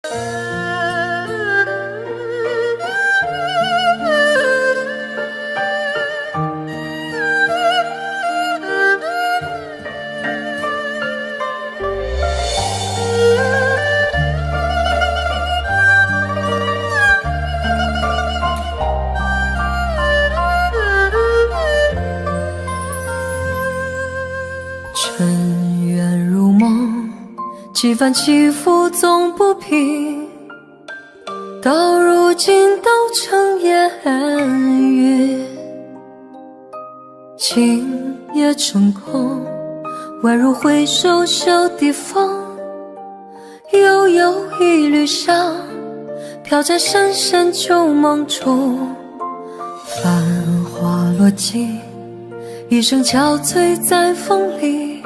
尘缘如梦，几番起伏总不平，到如今都成烟云，情也成空，宛如回首袖底风，悠悠一缕香，飘在深深旧梦中。繁花落尽，一声憔悴在风里，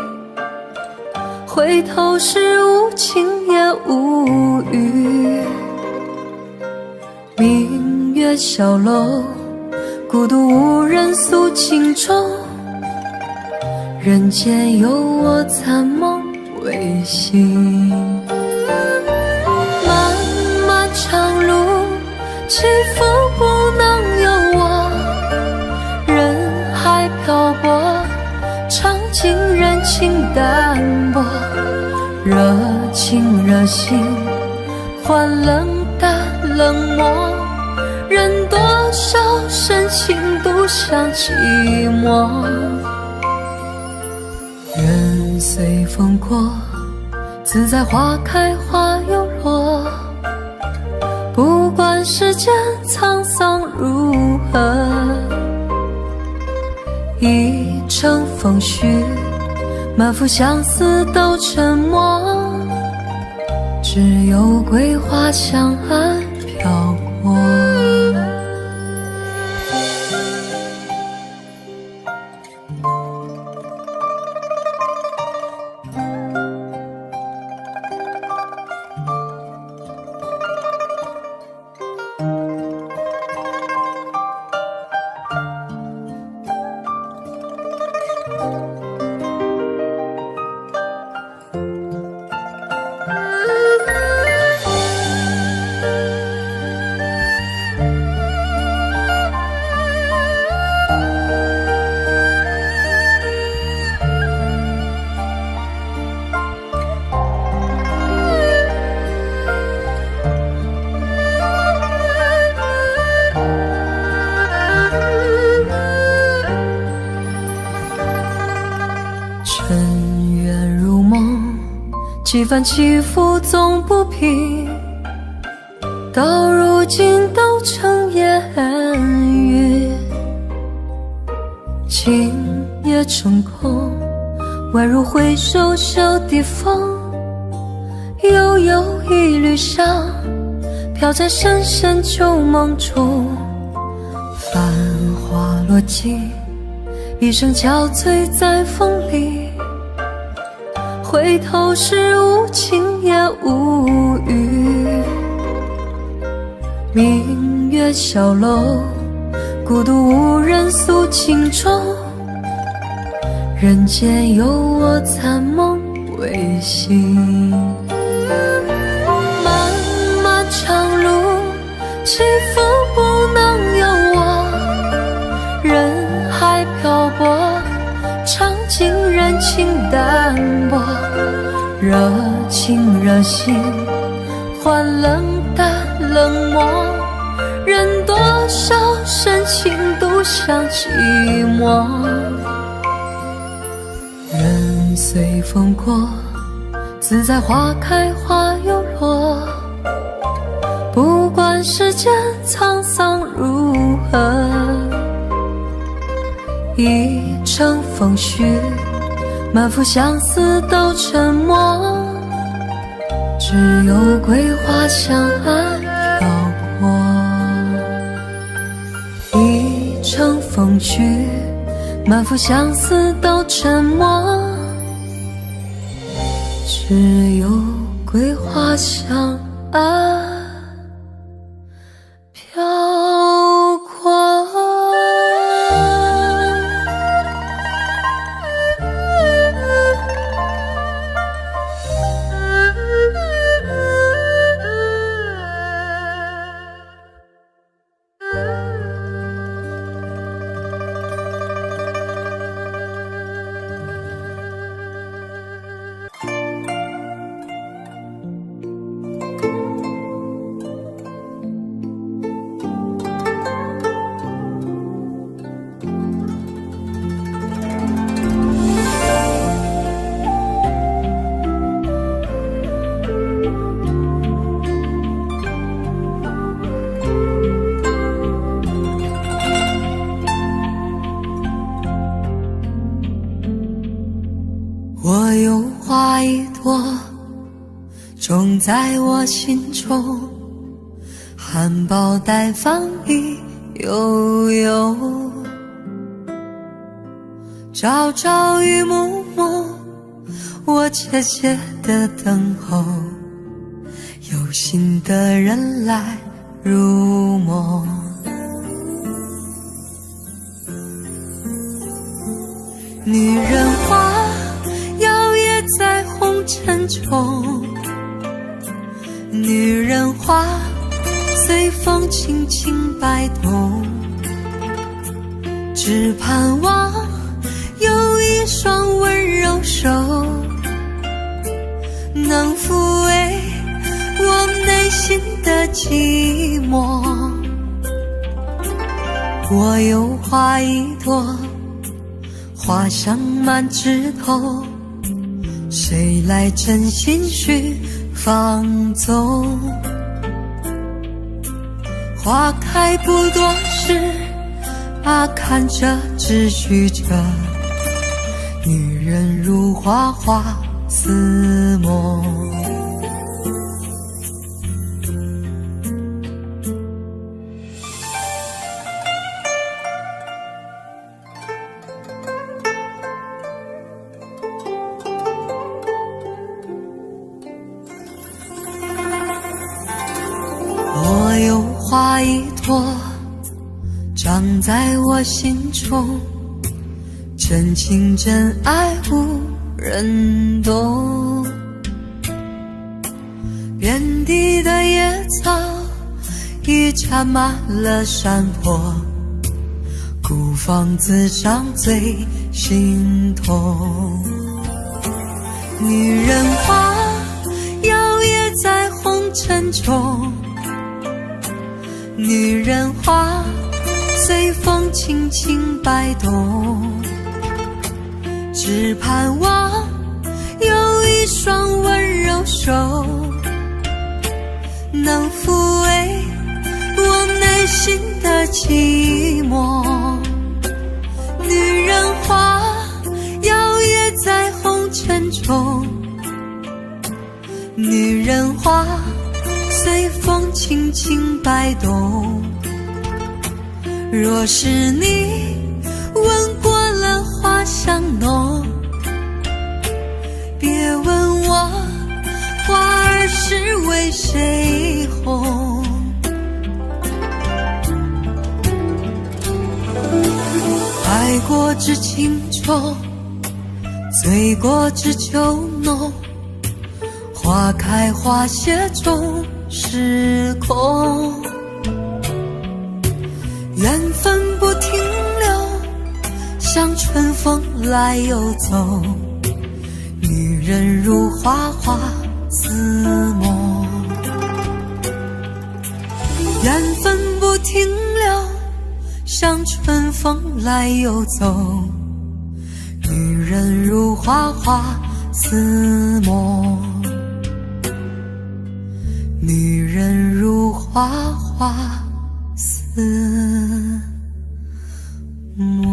回头时无情也无语。明月小楼，孤独无人诉情衷，人间有我残梦未醒。漫漫长路，起伏不能由我，人海漂泊，尝尽人情淡薄，热情热心换冷淡冷漠，人多少深情独享寂寞。人随风过，自在花开花又落，不管世间沧桑如何，一程风絮，满腹相思都沉默，只有桂花香岸飘过。尘缘如梦，几番起伏总不平，到如今都成烟云，情也成空，宛如回首袖底风，悠悠一缕香，飘在深深旧梦中。繁花落尽，一声憔悴在风里，回头时无情也无语。明月小楼，孤独无人诉情衷，人间有我残梦未醒。漫漫长路，起伏不能由我，人海漂泊，尝尽人情淡薄，热情热心换冷淡冷漠，人多少深情独享寂寞。人随风过，自在花开花又落，不管世间沧桑如何，一程风絮，满腹相思都沉默，只有桂花香岸飘过。一程风絮，满腹相思都沉默，只有桂花香岸飘过。朵种在我心中，含苞待放一悠悠，朝朝与暮暮，我切切地等候，有心的人来入梦。女人花摇曳在红尘中，女人花随风轻轻摆动，只盼望有一双温柔手能抚慰我内心的寂寞。我有花一朵，花香满枝头，谁来真心去放纵？花开不多时，看着只许着女人如花，花似梦。我有花一朵，长在我心中，真情真爱无人懂。遍地的野草已占满了山坡，孤芳自赏最心痛。女人花摇曳在红尘中，女人花随风轻轻摆动，只盼望有一双温柔手能抚慰我内心的寂寞。女人花摇曳在红尘中，女人花随风轻轻摆动。若是你闻过了花香浓，别问我花儿是为谁红。爱过知情重，醉过知酒浓，花开花谢终是空。缘分不停留，像春风来又走，女人如花，花似梦。缘分不停留，像春风来又走，女人如花，花似梦。女人如花，花似梦。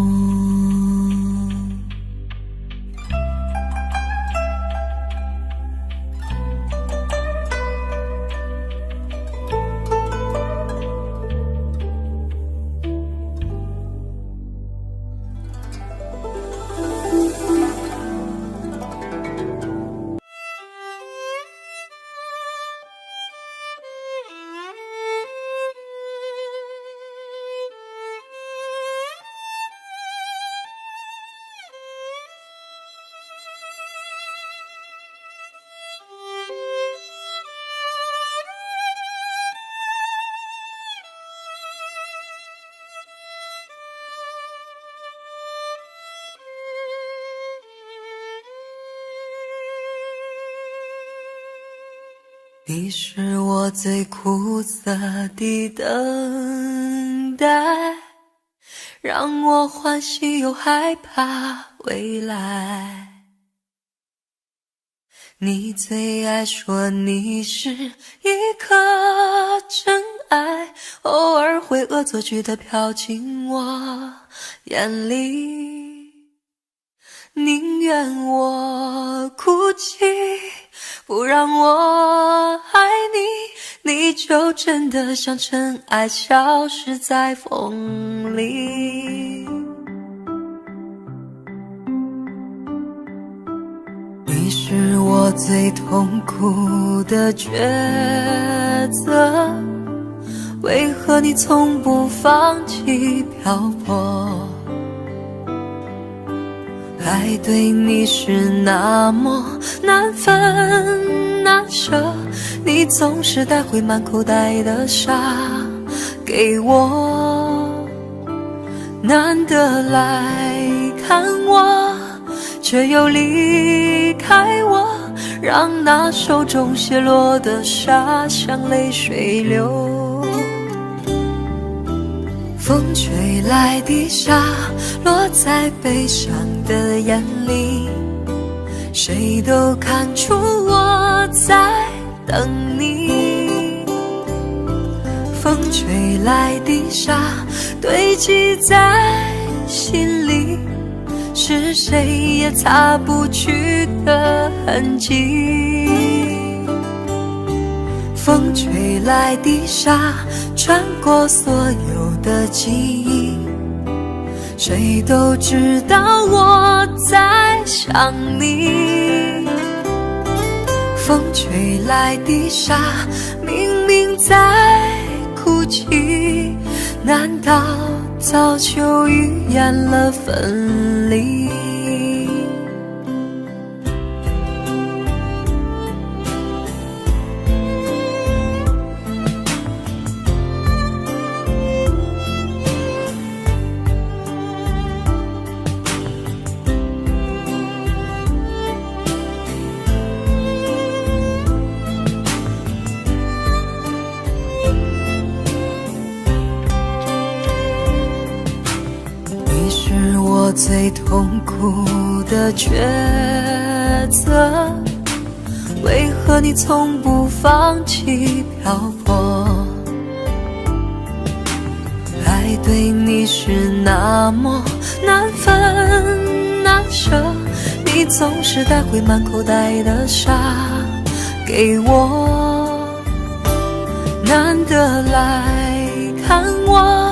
你是我最苦涩的等待，让我欢喜又害怕未来。你最爱说你是一颗真爱，偶尔会恶作剧地飘进我眼里。宁愿我哭泣，不让我爱你，你就真的像尘埃消失在风里。你是我最痛苦的抉择，为何你从不放弃漂泊？爱对你是那么难分难舍，你总是带回满口袋的沙给我，难得来看我，却又离开我，让那手中泻落的沙像泪水流。风吹来的沙落在悲伤的眼里，谁都看出我在等你。风吹来的沙堆积在心里，是谁也擦不去的痕迹。风吹来的沙穿过所有的记忆，谁都知道我在想你。风吹来的沙明明在哭泣，难道早就预言了分离？最痛苦的抉择，为何你从不放弃漂泊？爱对你是那么难分难舍，你总是带回满口袋的沙给我，难得来看我，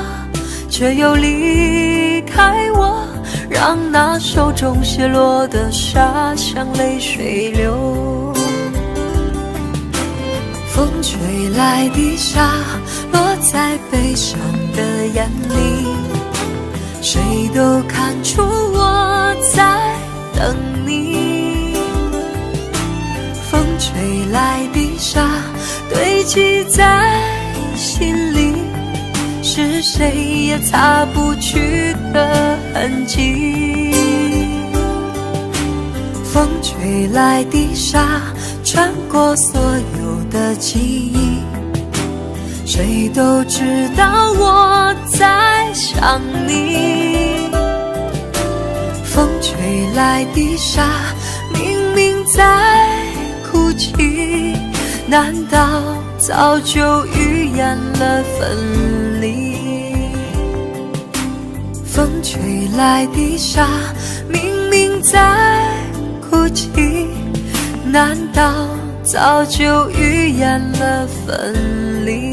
却又离开我，让那手中泻落的沙像泪水流。风吹来的沙落在悲伤的眼里，谁都看出我在等你。风吹来的沙堆积在心里，是谁也擦不去的痕迹。风吹来的沙穿过所有的记忆，谁都知道我在想你。风吹来的沙明明在哭泣，难道早就预言了分离？风吹来的沙明明在哭泣，难道早就预言了分离？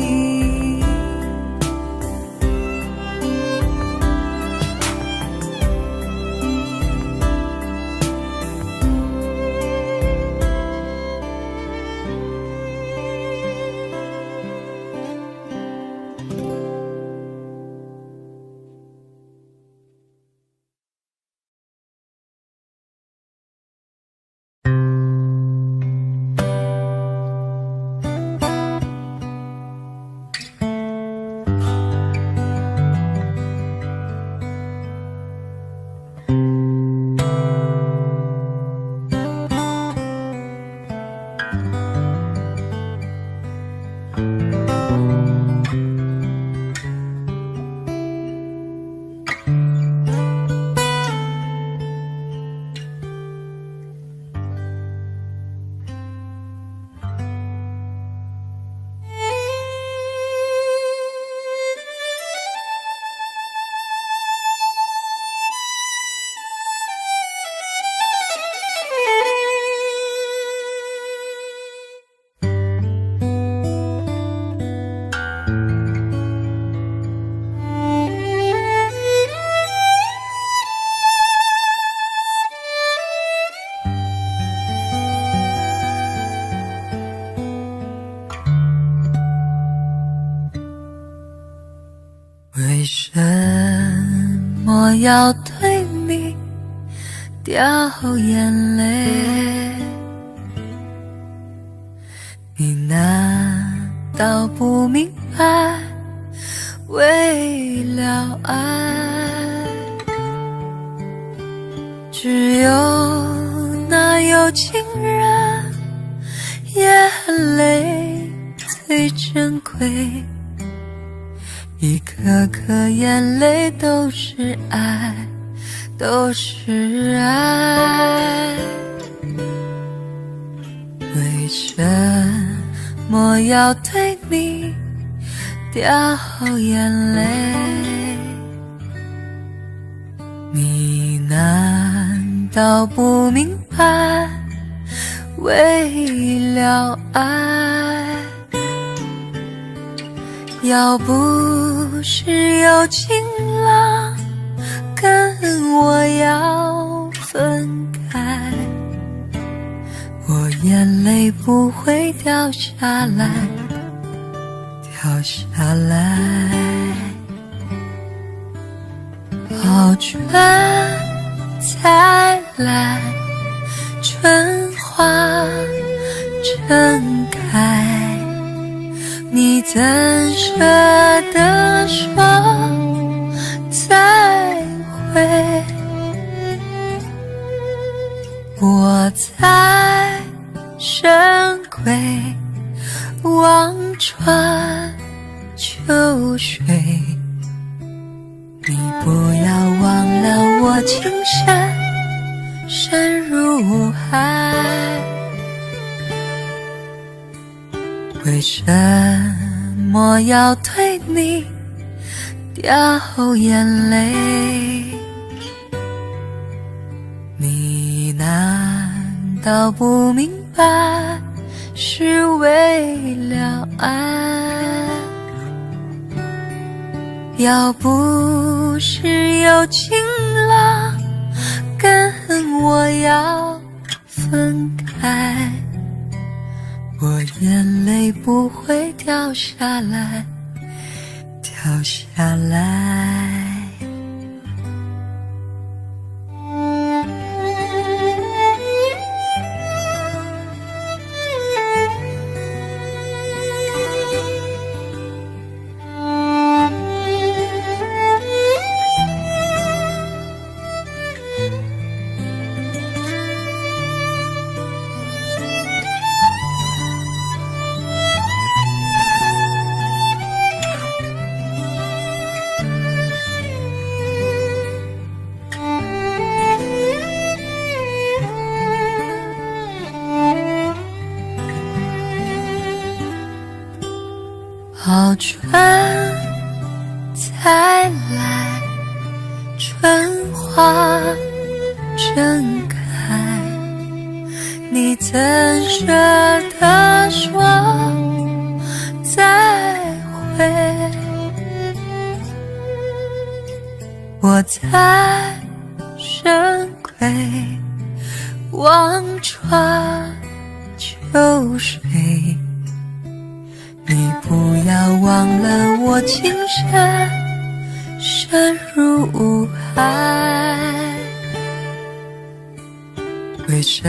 为什么要对你掉眼泪？你难道不明白，为了爱，只有那有情人眼泪最珍贵，一颗颗眼泪都是爱，都是爱。为什么要对你掉眼泪？你难道不明白，为了爱，要不是有情郎跟我要分开，我眼泪不会掉下来，掉下来。好春才来，春花正开，你怎舍得说再会？我在深闺望穿秋水，你不要忘了我情深深如海。为什么要对你掉眼泪？你难道不明白，是为了爱？要不是有情郎跟我要分开，我眼泪不会掉下来，掉下来。好春才来，春花正开，你怎舍得说再会？我在深闺望穿秋水，你不要忘了我情深深如海。为什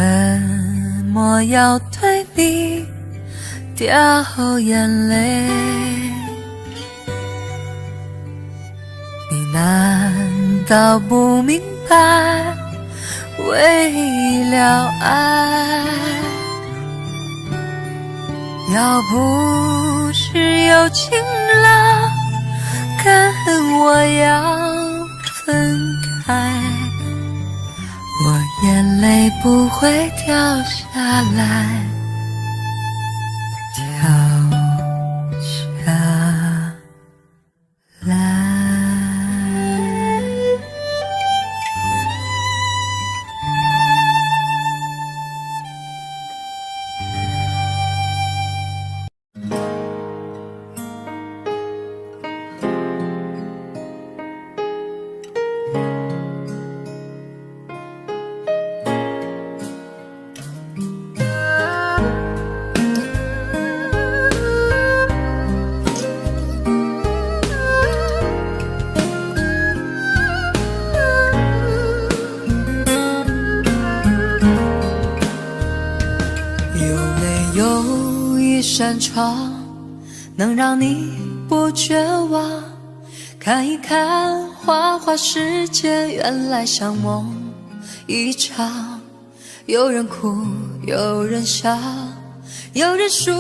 么要对你掉眼泪？你难道不明白，为了爱，要不是有情郎跟我要分开，我眼泪不会掉下来，掉下来。扇窗，能让你不绝望。看一看花花世界，原来像梦一场。有人哭，有人笑，有人输，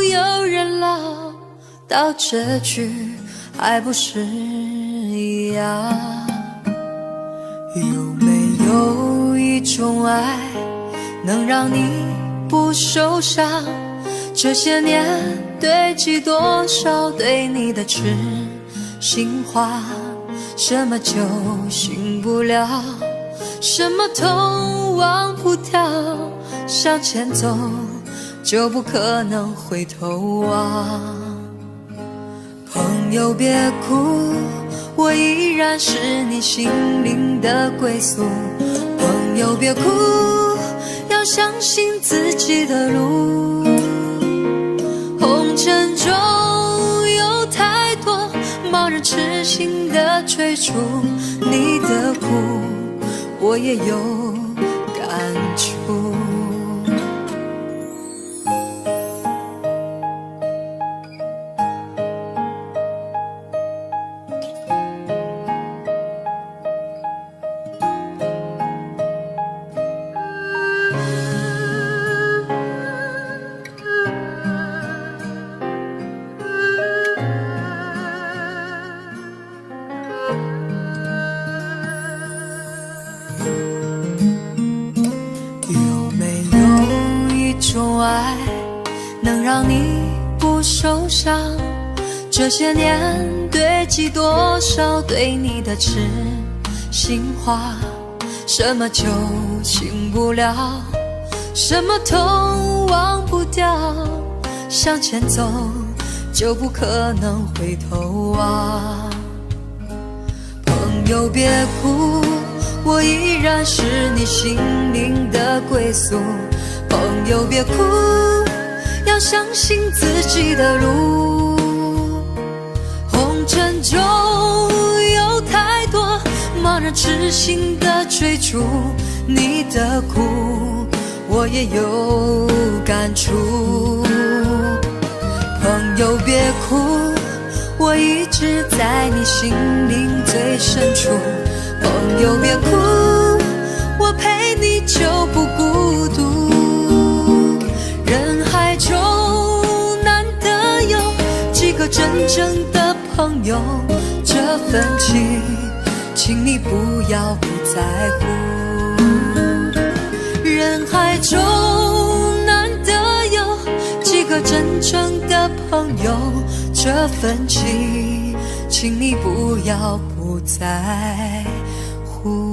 有人老，到这句还不是一样？有没有一种爱，能让你不受伤？这些年堆积多少对你的痴心话，什么酒醒不了，什么痛忘不掉，向前走就不可能回头望。朋友别哭，我依然是你心灵的归宿。朋友别哭，要相信自己的路。红尘中有太多盲人痴心的追逐，你的苦我也有感触。爱能让你不受伤，这些年堆积多少对你的痴心话，什么酒醒不了，什么痛忘不掉，向前走就不可能回头望。朋友别哭，我依然是你心灵的归宿。朋友别哭，要相信自己的路。红尘中有太多盲人痴心的追逐，你的苦我也有感触。朋友别哭，我一直在你心灵最深处。朋友别哭，我陪你就不孤独。人海中难得有几个真正的朋友，这份情请你不要不在乎。人海中难得有几个真正的朋友，这份情请你不要不在乎。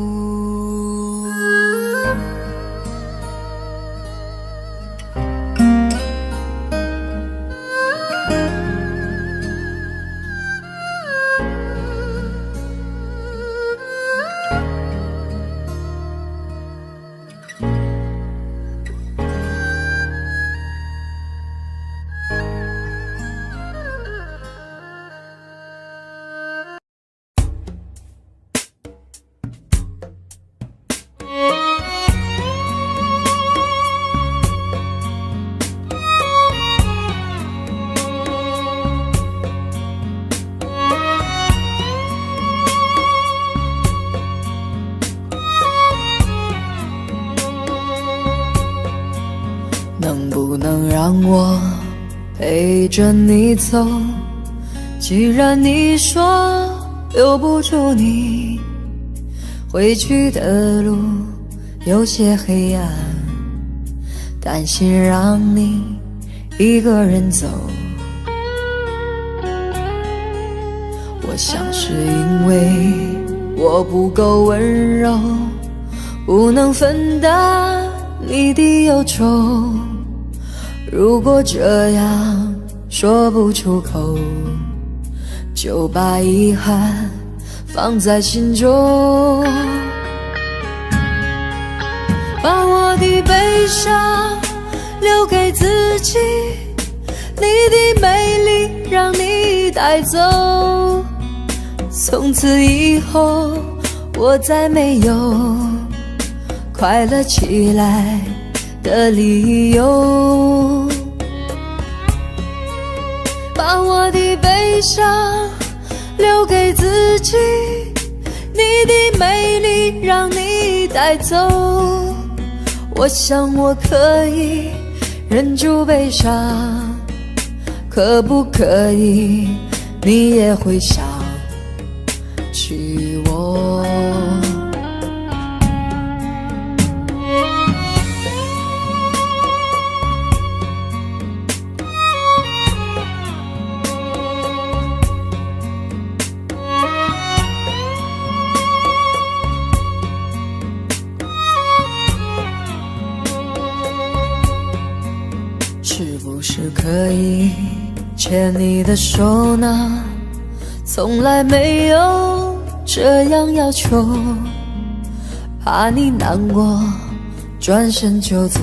能不能让我陪着你走？既然你说留不住你，回去的路有些黑暗，担心让你一个人走。我想是因为我不够温柔，不能分担你的忧愁。如果这样说不出口，就把遗憾放在心中。把我的悲伤留给自己，你的美丽让你带走。从此以后我再没有快乐起来的理由。把我的悲伤留给自己，你的美丽让你带走。我想我可以忍住悲伤，可不可以你也会想起我？是不是可以牵你的手呢？从来没有这样要求，怕你难过转身就走，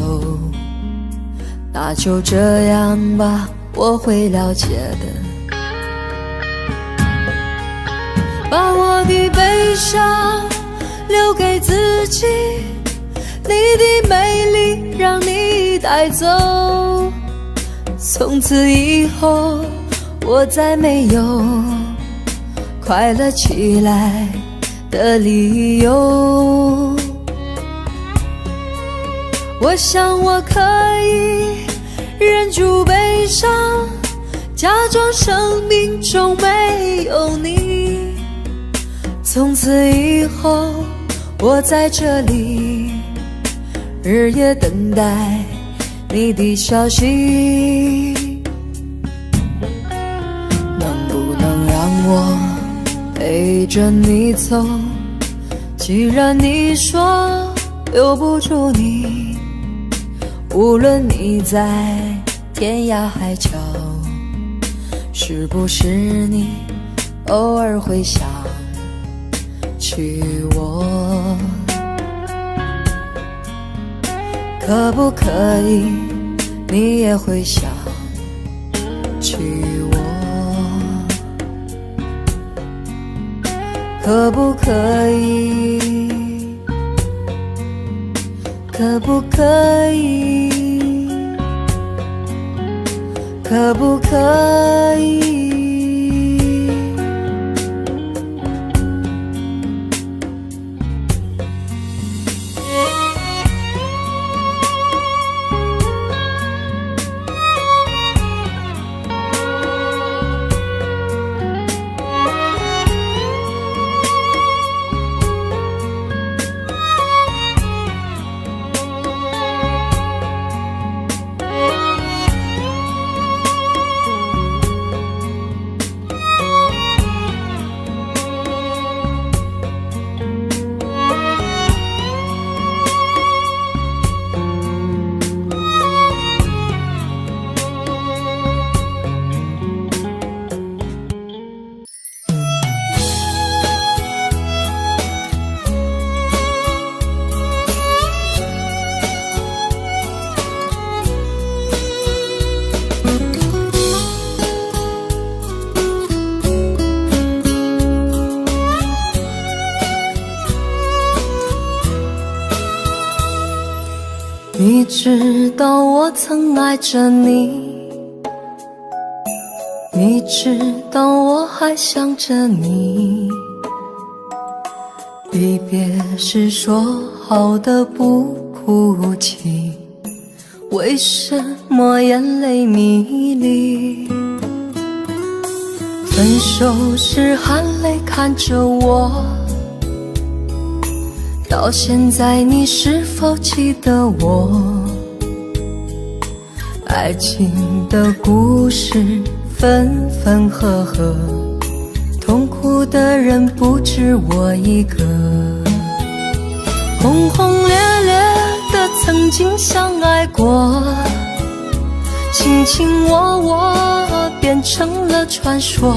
那就这样吧，我会了解的。把我的悲伤留给自己，你的美丽让你带走。从此以后我再没有快乐起来的理由。我想我可以忍住悲伤，假装生命中没有你。从此以后我在这里日夜等待你的消息，能不能让我陪着你走？既然你说留不住你，无论你在天涯海角，是不是你偶尔会想起我？可不可以你也会想起我？可不可以？可不可以？可不可以？你知道我曾爱着你，你知道我还想着你。离别时说好的不哭泣，为什么眼泪迷离？分手时含泪看着我，到现在你是否记得我？爱情的故事分分合合，痛苦的人不止我一个。轰轰烈烈的曾经相爱过，卿卿我我变成了传说。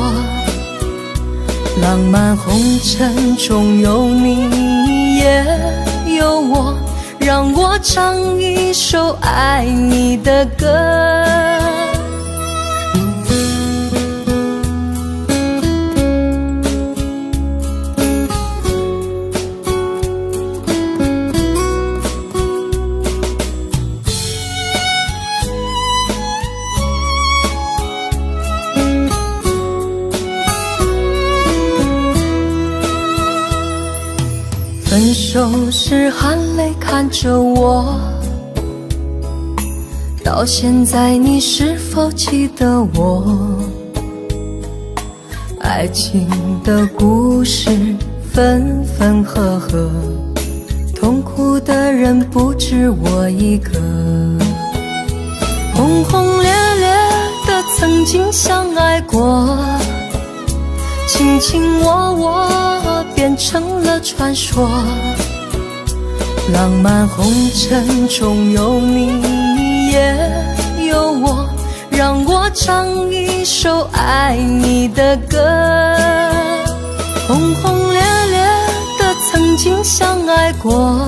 浪漫红尘中有你也有我，让我唱一首爱你的歌。手时含泪看着我，到现在你是否记得我？爱情的故事分分合合，痛苦的人不止我一个。轰轰烈烈的曾经相爱过，卿卿我我变成了传说。浪漫红尘中有你也有我，让我唱一首爱你的歌。轰轰烈烈的曾经相爱过，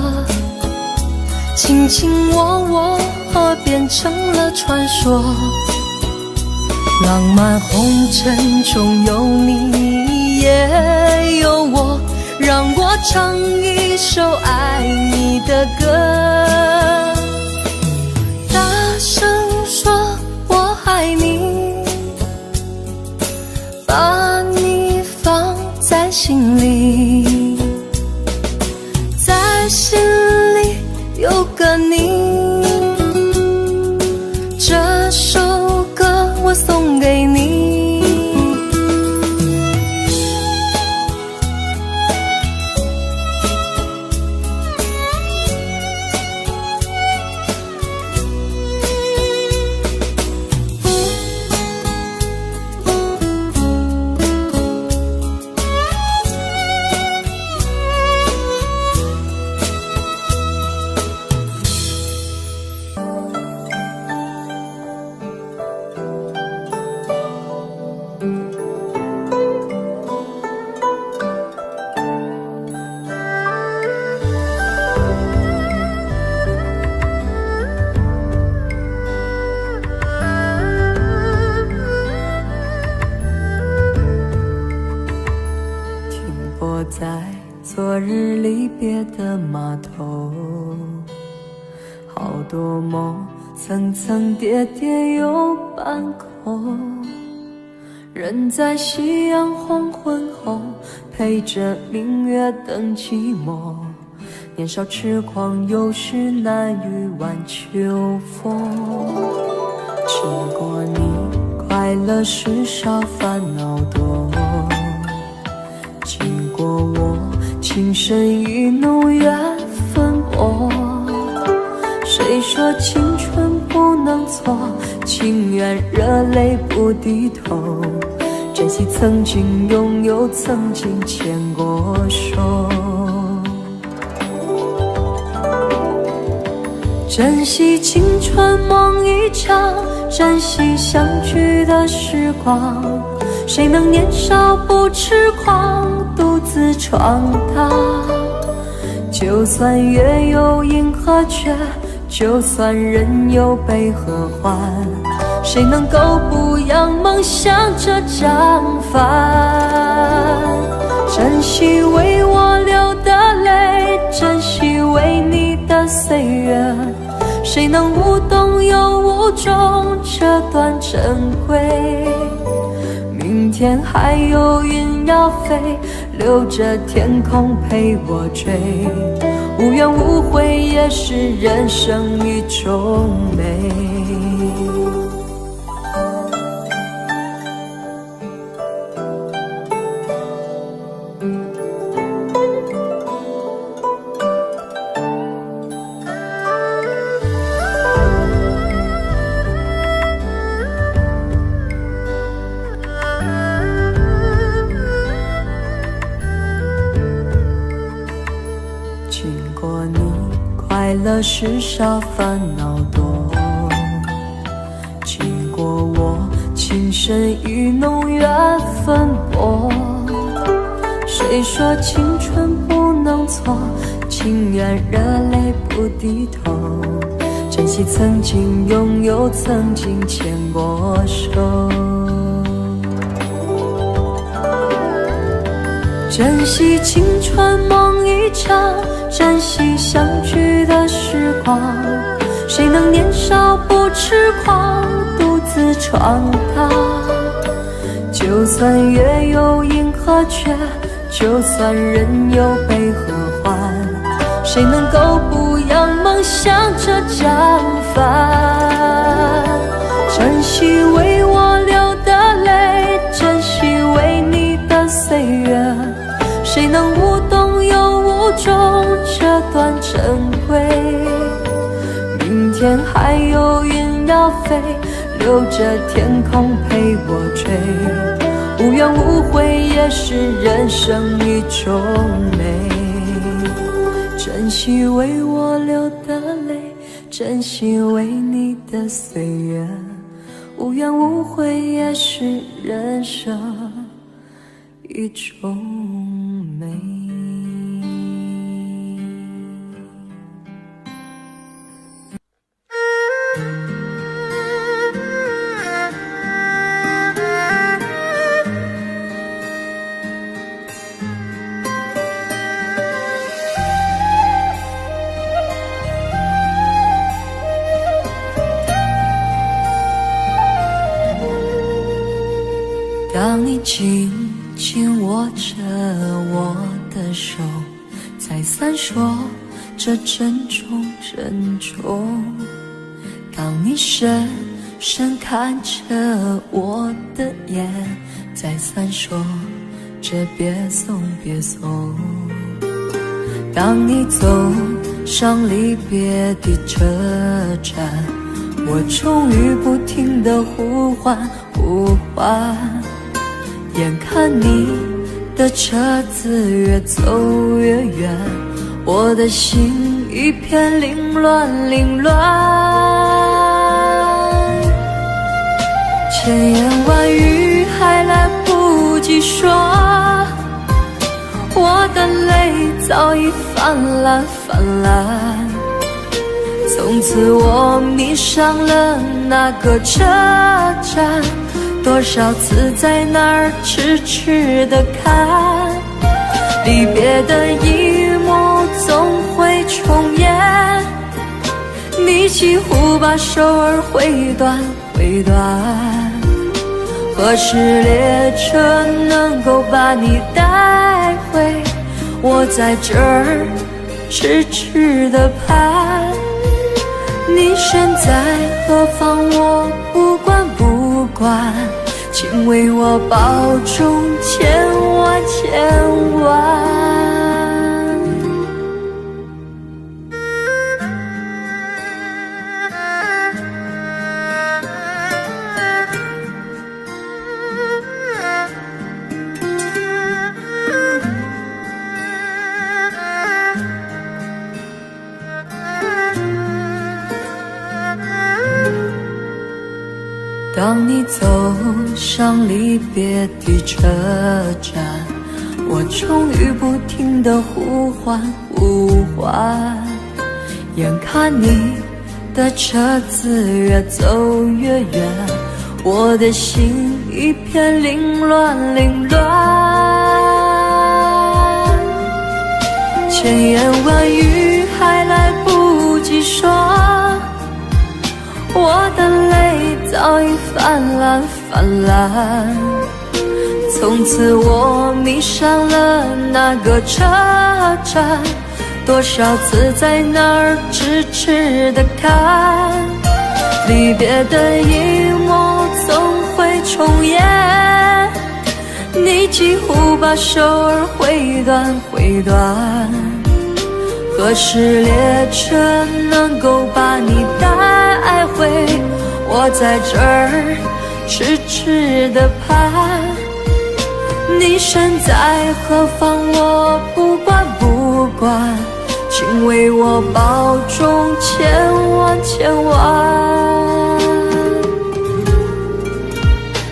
卿卿我我变成了传说。浪漫红尘中有你也有我，让我唱一首爱你的歌。大声说我爱你，把你放在心里，在心里有个你。这首歌我送给你。在昨日离别的码头，好多梦层层叠叠又半空，人在夕阳黄昏后，陪着明月等寂寞。年少痴狂，有时难御晚秋风。经过你，快乐时少，烦恼多。经过我，情深意浓，缘分薄。谁说青春不能错？情愿热泪不低头。珍惜曾经拥有，曾经牵过手。珍惜青春梦一场，珍惜相聚的时光。谁能年少不痴狂，独自闯荡？就算月有阴和缺，就算人有悲和欢，谁能够不扬梦想这张帆？珍惜为我流的泪，珍惜为你的岁月，谁能无动又无衷这段珍贵？明天还有云要飞，留着天空陪我追。无怨无悔也是人生一种美。经过你，快乐时少，烦恼多。经过我，情深意浓，缘分薄。谁说青春不能错？情愿热泪不低头。珍惜曾经拥有，曾经牵过手。珍惜青春梦一场，珍惜相聚的时光。谁能年少不痴狂，独自闯荡？就算月有阴和缺，就算人有悲和欢，谁能够不扬梦想这张帆？珍惜为我流的泪，珍惜为你的岁月，谁能无动又无衷这段珍贵？明天还有云要飞，留着天空陪我追，无怨无悔也是人生一种美。珍惜为我流的泪，珍惜为你的岁月，无怨无悔也是人生一种美。当你紧紧握着我的手，再三说着珍重珍重。当你深深看着我的眼，再三说着别送别送。当你走上离别的车站，我终于不停地呼唤呼唤。眼看你的车子越走越远，我的心一片凌乱凌乱。千言万语还来不及说，我的泪早已泛滥泛滥。从此我迷上了那个车站，多少次在那儿痴痴地看，离别的一幕总会重演。你几乎把手儿挥断挥断，何时列车能够把你带回？我在这儿痴痴地盼，你身在何方我不管不管，请为我保重千万千万。当你走上离别的车站，我终于不停地呼唤呼唤。眼看你的车子越走越远，我的心一片凌乱凌乱。千言万语还来不及说，我的泪早已泛滥泛滥。从此我迷上了那个车站，多少次在那儿痴痴地看，离别的一幕总会重演。你几乎把手儿挥断挥断，何时列车能够把你带回？我在这儿痴痴地盼，你身在何方我不管不管，请为我保重千万千万。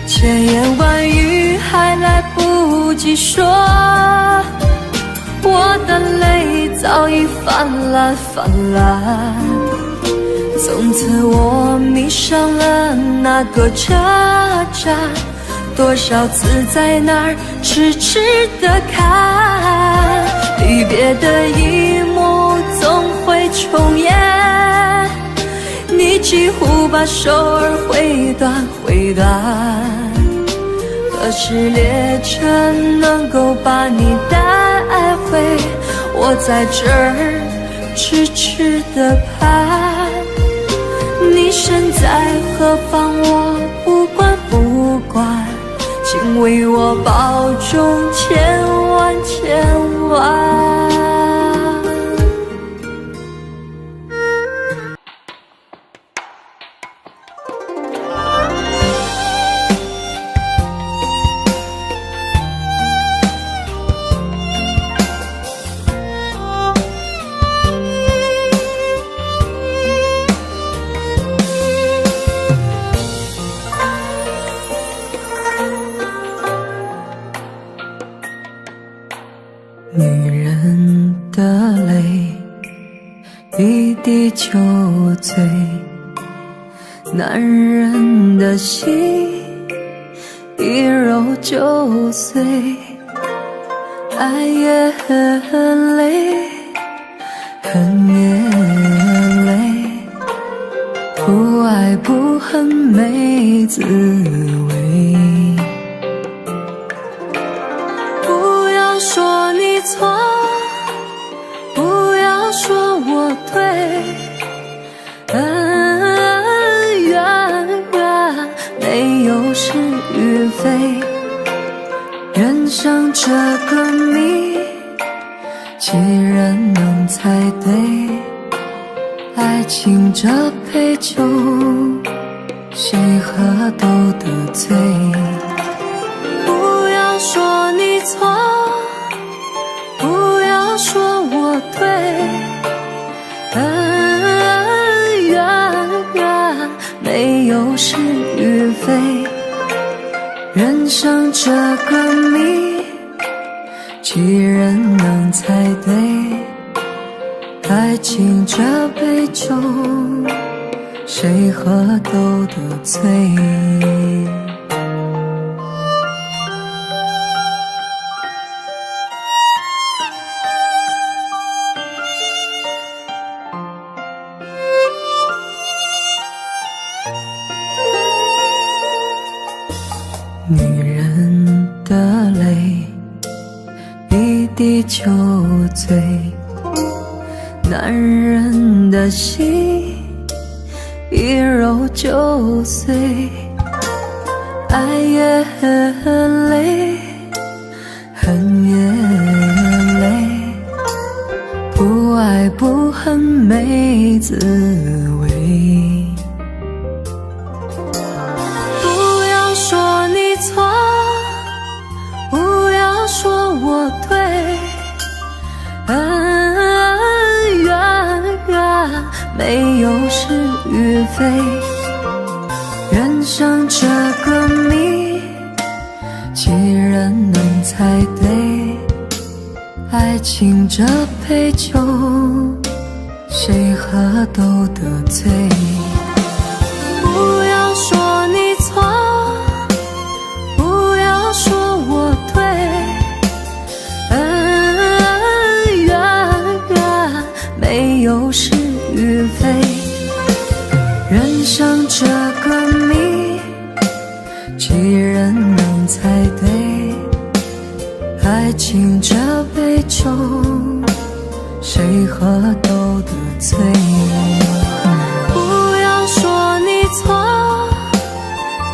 千言万语还来不及说，我的泪早已泛滥泛滥。从此我迷上了那个车站，多少次在那儿痴痴地看，离别的一幕总会重演。你几乎把手儿挥断挥断，何时列车能够把你带回？我在这儿咫尺的盼。你身在何方，我不管不管，请为我保重千万千万。女人的泪一滴就醉，男人的心一揉就碎。爱也很累，恨也累，不爱不恨没滋味。不要说你错，不要说我对，恩怨怨没有是与非。人生这个谜，几人能猜对？爱情这杯酒，谁喝都得醉。不要说你错，不要说我对，恩怨怨没有是与非。人生这个谜，几人能猜对？爱情这杯酒，谁喝都得醉。女人的泪一滴就醉，男人的心一揉就碎。爱也很累，恨也累，不爱不恨没滋味。不要说你错，不要说我对，恩怨怨没有是与非。人生这个谜，几人能猜对？爱情这杯酒，谁喝都得醉。不要说你错，不要说我对，恩怨怨没有是与非。人生这个谜，几人能猜对？爱情这杯酒，谁喝都得醉。不要说你错，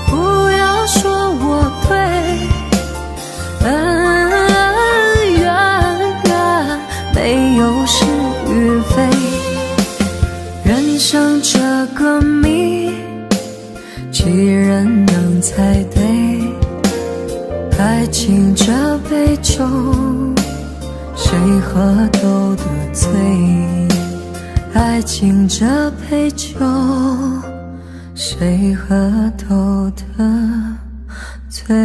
不要说我对，恩怨怨没有是与非。人生这个谜，几人能猜对？爱情这杯酒，谁喝都得醉。爱情这杯酒，谁喝都得醉。